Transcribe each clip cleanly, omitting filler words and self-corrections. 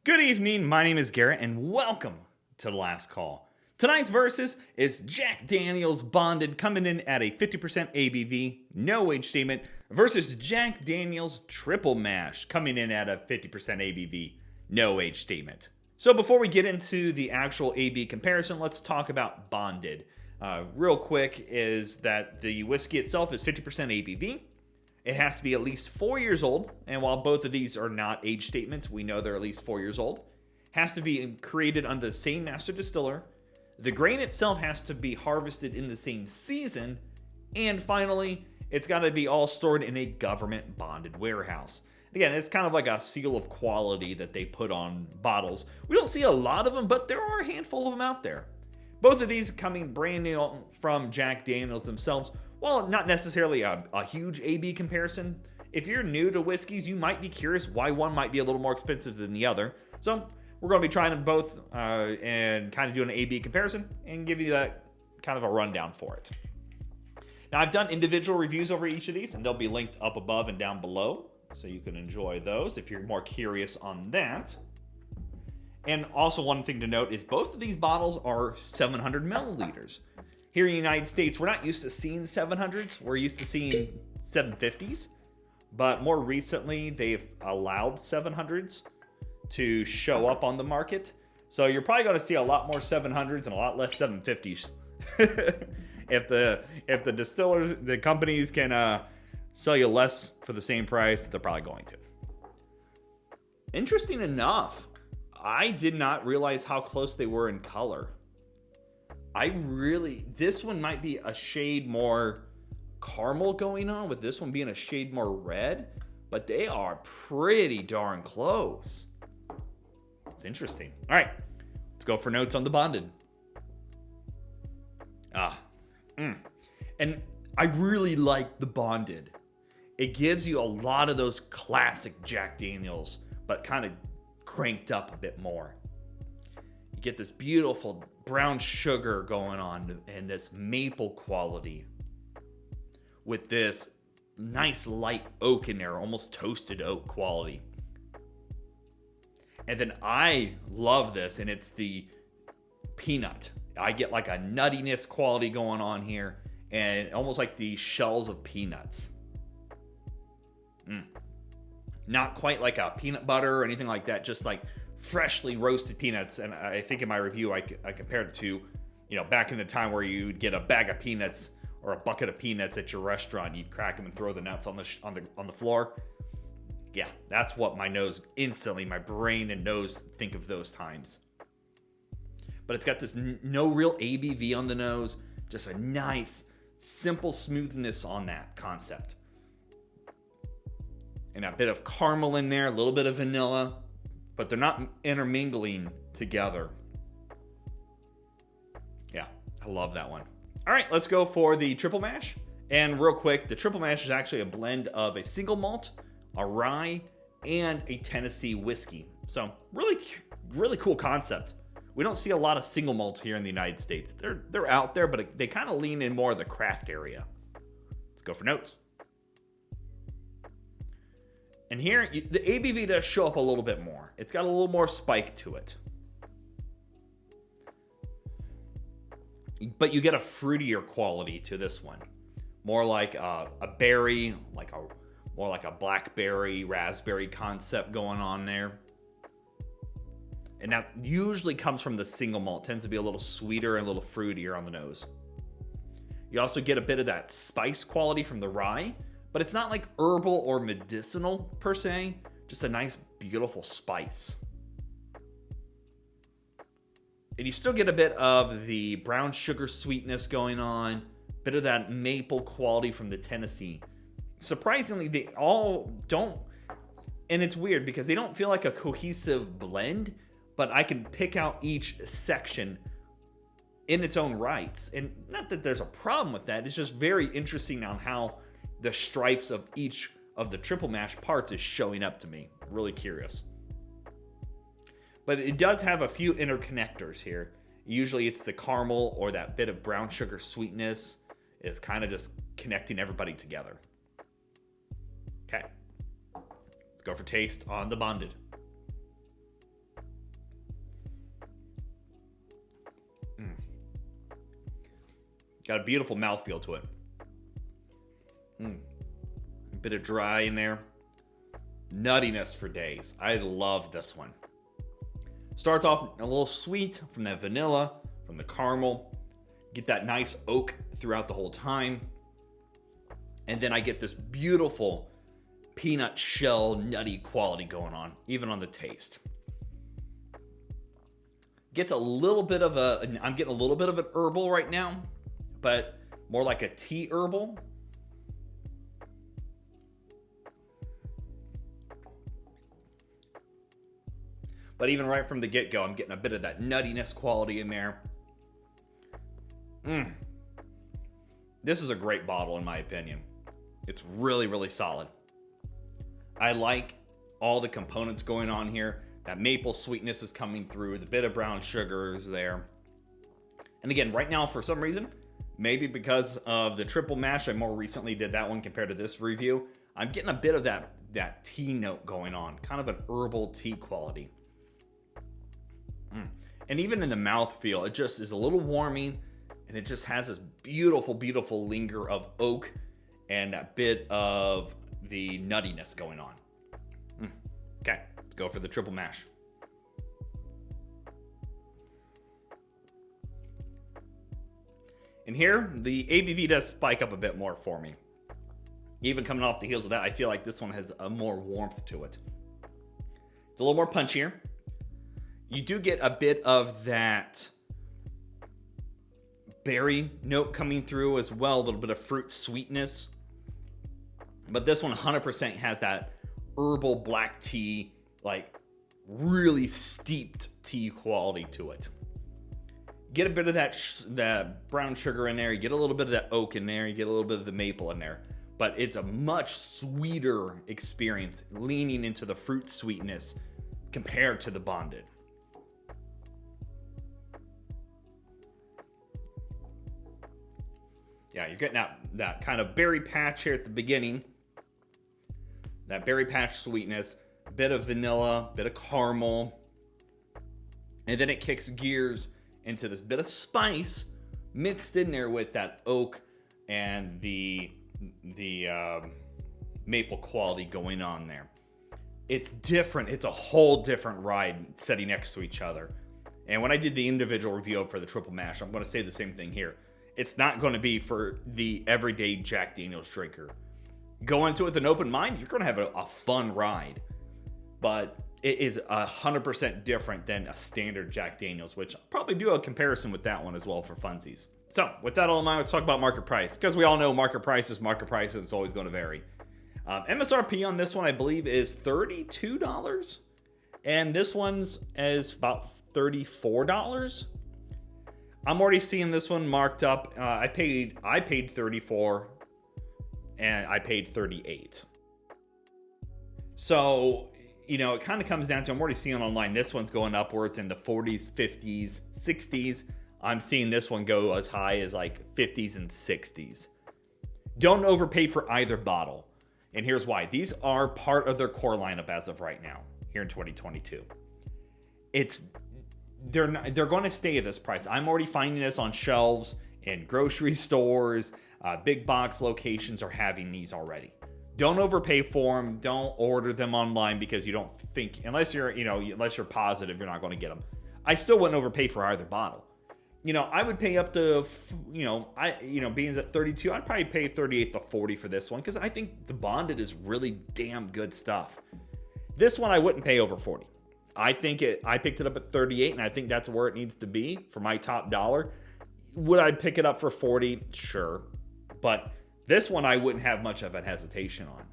Good evening, my name is Garrett, and welcome to The Last Call. Tonight's versus is Jack Daniel's Bonded coming in at a 50% ABV, no age statement, versus Jack Daniel's Triple Mash coming in at a 50% ABV, no age statement. So before we get into the actual AB comparison, let's talk about Bonded. Real quick is that the whiskey itself is 50% ABV. It has to be at least 4 years old, and while both of these are not age statements, we know they're at least 4 years old. Has to be created under the same master distiller. The grain itself has to be harvested in the same season. And finally, it's got to be all stored in a government bonded warehouse. Again, it's kind of like a seal of quality that they put on bottles. We don't see a lot of them, but there are a handful of them out there. Both of these coming brand new from Jack Daniel's themselves. While not necessarily a huge AB comparison, if you're new to whiskeys, you might be curious why one might be a little more expensive than the other. So we're going to be trying them both and kind of do an AB comparison and give you that kind of a rundown for it. Now, I've done individual reviews over each of these, and they'll be linked up above and down below, so you can enjoy those if you're more curious on that. And also one thing to note is both of these bottles are 700 milliliters. Here in the United States, we're not used to seeing 700s. We're used to seeing 750s. But more recently, they've allowed 700s to show up on the market. So you're probably going to see a lot more 700s and a lot less 750s. If the distillers, the companies can sell you less for the same price, they're probably going to. Interesting enough, I did not realize how close they were in color. This one might be a shade more caramel going on, with this one being a shade more red, but they are pretty darn close. It's interesting. All right, let's go for notes on the Bonded. And I really like the Bonded. It gives you a lot of those classic Jack Daniels, but kind of cranked up a bit more. You get this beautiful brown sugar going on and this maple quality with this nice light oak in there, almost toasted oak quality. And then I love this, and it's the peanut. I get like a nuttiness quality going on here, and almost like the shells of peanuts. Not quite like a peanut butter or anything like that, just like freshly roasted peanuts. And I think in my review I compared it to, back in the time where you'd get a bag of peanuts or a bucket of peanuts at your restaurant. You'd crack them and throw the nuts on the floor. Yeah, that's what my brain and nose think of those times. But it's got this no real ABV on the nose, just a nice, simple smoothness on that concept. And a bit of caramel in there, a little bit of vanilla, but they're not intermingling together. Yeah, I love that one. All right, let's go for the triple mash. And real quick, the triple mash is actually a blend of a single malt, a rye, and a Tennessee whiskey. So really, really cool concept. We don't see a lot of single malts here in the United States. They're out there, but they kind of lean in more of the craft area. Let's go for notes. And here, the ABV does show up a little bit more. It's got a little more spike to it. But you get a fruitier quality to this one. More like a berry, more like a blackberry, raspberry concept going on there. And that usually comes from the single malt. It tends to be a little sweeter and a little fruitier on the nose. You also get a bit of that spice quality from the rye. But it's not like herbal or medicinal per se, just a nice, beautiful spice. And you still get a bit of the brown sugar sweetness going on, a bit of that maple quality from the Tennessee. Surprisingly, they all don't, and it's weird because they don't feel like a cohesive blend, but I can pick out each section in its own rights. And not that there's a problem with that, it's just very interesting on how the stripes of each of the triple mash parts is showing up to me. Really curious. But it does have a few interconnectors here. Usually it's the caramel or that bit of brown sugar sweetness is kind of just connecting everybody together. Okay. Let's go for taste on the Bonded. Got a beautiful mouthfeel to it. A bit of dry in there. Nuttiness for days. I love this one. Starts off a little sweet from that vanilla, from the caramel. Get that nice oak throughout the whole time. And then I get this beautiful peanut shell nutty quality going on, even on the taste. Gets a little bit of I'm getting a little bit of an herbal right now, but more like a tea herbal. But even right from the get-go, I'm getting a bit of that nuttiness quality in there. This is a great bottle in my opinion. It's really, really solid. I like all the components going on here. That maple sweetness is coming through. The bit of brown sugar is there. And again, right now, for some reason, maybe because of the triple mash, I more recently did that one compared to this review, I'm getting a bit of that tea note going on. Kind of an herbal tea quality. And even in the mouthfeel, it just is a little warming. And it just has this beautiful, beautiful linger of oak and that bit of the nuttiness going on. Okay, let's go for the triple mash. And here, the ABV does spike up a bit more for me. Even coming off the heels of that, I feel like this one has a more warmth to it. It's a little more punchier. You do get a bit of that berry note coming through as well, a little bit of fruit sweetness. But this one 100% has that herbal black tea, like really steeped tea quality to it. Get a bit of that brown sugar in there, you get a little bit of that oak in there, you get a little bit of the maple in there. But it's a much sweeter experience, leaning into the fruit sweetness compared to the bonded. Yeah, you're getting that kind of berry patch here at the beginning. That berry patch sweetness, a bit of vanilla, a bit of caramel. And then it kicks gears into this bit of spice mixed in there with that oak and the maple quality going on there. It's different. It's a whole different ride sitting next to each other. And when I did the individual review for the triple mash, I'm going to say the same thing here. It's not going to be for the everyday Jack Daniel's drinker. Go into it with an open mind, you're going to have a fun ride. But it is 100% different than a standard Jack Daniel's, which I'll probably do a comparison with that one as well for funsies. So, with that all in mind, let's talk about market price. Because we all know market price, it's always going to vary. MSRP on this one, I believe, is $32. And this one's is about $34. I'm already seeing this one marked up. I paid $34 and I paid $38. So, it kind of comes down to, I'm already seeing online, this one's going upwards in the 40s, 50s, 60s. I'm seeing this one go as high as like 50s and 60s. Don't overpay for either bottle. And here's why. These are part of their core lineup as of right now, here in 2022. They're going to stay at this price. I'm already finding this on shelves in grocery stores. Big box locations are having these already. Don't overpay for them. Don't order them online because you don't think, unless you're positive you're not going to get them. I still wouldn't overpay for either bottle. I would pay up to, being at 32, I'd probably pay 38 to 40 for this one because I think the bonded is really damn good stuff. This one I wouldn't pay over 40. I picked it up at 38, and I think that's where it needs to be for my top dollar. Would I pick it up for 40? Sure. But this one I wouldn't have much of a hesitation on.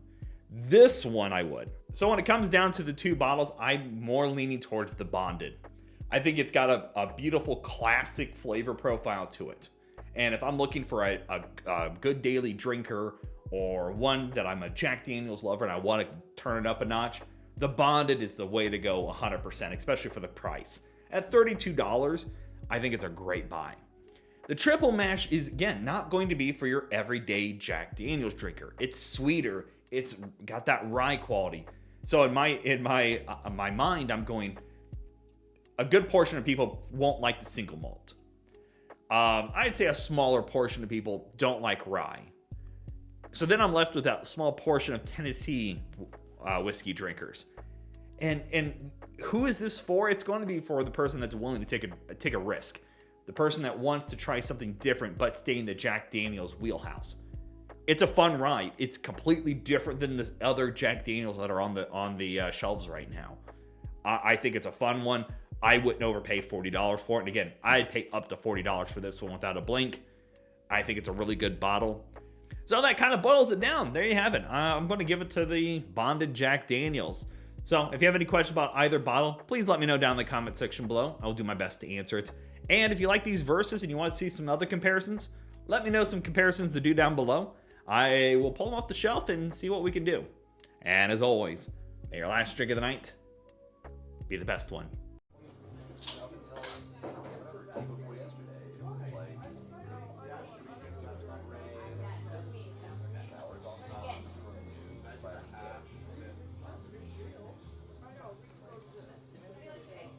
This one I would. So when it comes down to the two bottles, I'm more leaning towards the bonded. I think it's got a beautiful classic flavor profile to it. And if I'm looking for a good daily drinker or one that I'm a Jack Daniel's lover and I want to turn it up a notch, the bonded is the way to go 100%, especially for the price. At $32, I think it's a great buy. The triple mash is, again, not going to be for your everyday Jack Daniel's drinker. It's sweeter. It's got that rye quality. So in my mind, I'm going, a good portion of people won't like the single malt. I'd say a smaller portion of people don't like rye. So then I'm left with that small portion of Tennessee whiskey drinkers. And who is this for? It's going to be for the person that's willing to take a risk. The person that wants to try something different but stay in the Jack Daniel's wheelhouse. It's a fun ride. It's completely different than the other Jack Daniels that are on the shelves right now. I think it's a fun one. I wouldn't overpay $40 for it. And again, I'd pay up to $40 for this one without a blink. I think it's a really good bottle. So that kind of boils it down. There you have it. I'm going to give it to the Bonded Jack Daniels. So if you have any questions about either bottle, please let me know down in the comment section below. I will do my best to answer it. And if you like these verses and you want to see some other comparisons, let me know some comparisons to do down below. I will pull them off the shelf and see what we can do. And as always, may your last drink of the night be the best one.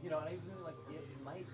You know, and I even like it might